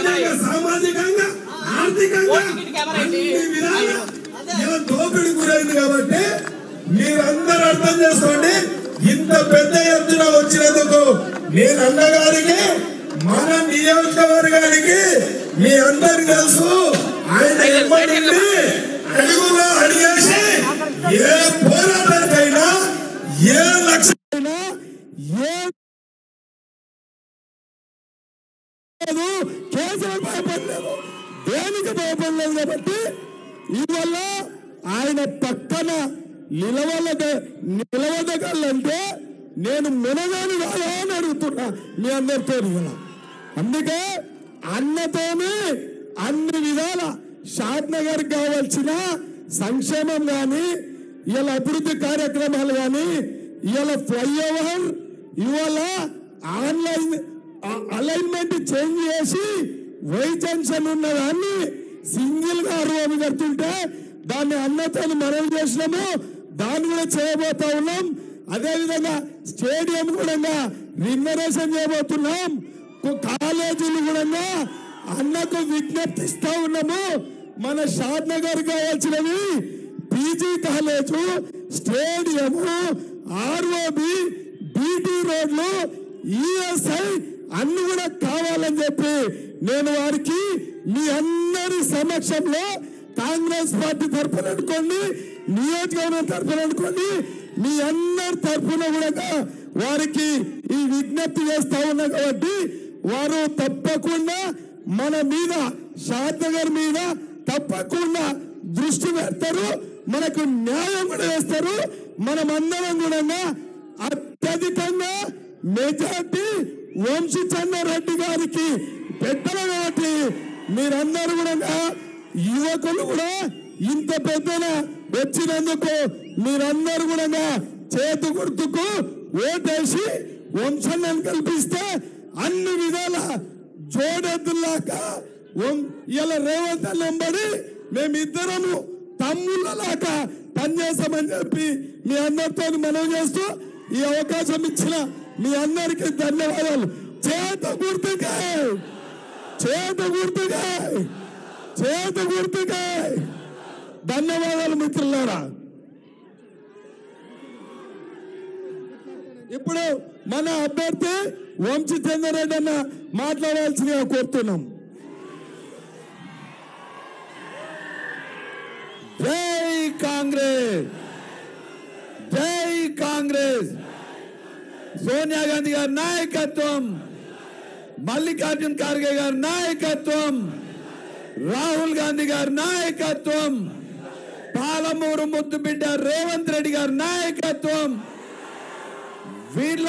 రాజకీయంగా సామాజికంగా ఆర్థికంగా అన్ని విధాలుగా ఇలా దోపిడీ గురైంది కాబట్టి మీరందరూ అర్థం చేసుకోండి. ఇంత పెద్ద ఎత్తున వచ్చినందుకు నేను అన్నగారికి మన నియోజకవర్గానికి మీ అందరికి తెలుసు. ఆయన ఎమ్మడి అడుగులో అడిగేసి ఏ పోరాటానికైనా ఏ లక్ష్యమైనా ఏ కేసులకు భయపడలేదు, దేనికి భయపడలేదు. కాబట్టి ఇవల్ల ఆయన పక్కన నిలవదగలంటే నేను మునగాని కాదా అని అడుగుతున్నా మీ అందరితో. అందుకే అన్నతోనే అన్ని విధాల షాద్ నగర్ కావాల్సిన సంక్షేమం కానీ ఇవాళ అభివృద్ధి కార్యక్రమాలు కానీ ఇవాళ ఫ్లైఓవర్ ఇవాళ ఆన్లైన్ అలైన్మెంట్ చేంజ్ చేసి వై జంక్షన్ ఉన్న దాన్ని సింగిల్ గా రోడ్డు కడుతుంటే దాన్ని అన్నతో మనం చేసినాము, దాన్ని కూడా చేయబోతా ఉన్నాం. అదేవిధంగా స్టేడియం కూడా రినోవేషన్ చేయబోతున్నాం. కాలేజీలు కూడా అన్నకు విజ్ఞప్తిస్తా ఉన్నాము. మన షాద్ నగర్ కావాల్సినవి PG college, stadium, ROB, BT రోడ్లు, ఈఎస్ఐ అన్ని కూడా కావాలని చెప్పి నేను వారికి మీ అందరి సమక్షంలో కాంగ్రెస్ పార్టీ తరఫున అనుకోండి, నియోజకవర్గం తరఫున అనుకోండి, మీ అందరి తరఫున కూడా వారికి ఈ విజ్ఞప్తి చేస్తా ఉన్నా. కాబట్టి వారు తప్పకుండా మన మీద షాద్ నగర్ మీద తప్పకుండా దృష్టి పెడతారు, మనకు న్యాయం కూడా చేస్తారు. మనమందరం కూడా అత్యధికంగా మెజార్టీ వంశీచంద్రారెడ్డి గారికి పెట్టడం. కాబట్టి మీరందరూ కూడా యువకులు కూడా ఇంత పెద్దన వచ్చినందుకు మీరందరూ కూడా చేతు గుర్తుకు ఓటేసి వంశాన్ని కల్పిస్తే అన్ని విధాల జోడెద్దులాగా ఇలా రేవంత్ వెంబడి మేమిద్దరము తమ్ముళ్ళలాగా పనిచేస్తామని చెప్పి మీ అందరితో మనవి చేస్తూ ఈ అవకాశం ఇచ్చిన మీ అందరికీ ధన్యవాదాలు. చేత గుర్తుగా ధన్యవాదాలు మిత్రులారా. ఇప్పుడు మన అభ్యర్థి వంశీచంద్రారెడ్డి అన్న మాట్లాడాల్సిందిగా కోరుతున్నాం. జై కాంగ్రెస్, జై కాంగ్రెస్. సోనియా గాంధీ గారి నాయకత్వం, మల్లికార్జున్ ఖార్గే గారి నాయకత్వం, రాహుల్ గాంధీ గారి నాయకత్వం, పాలమూరు ముద్దుబిడ్డ రేవంత్ రెడ్డి గారి నాయకత్వం, వీళ్ళ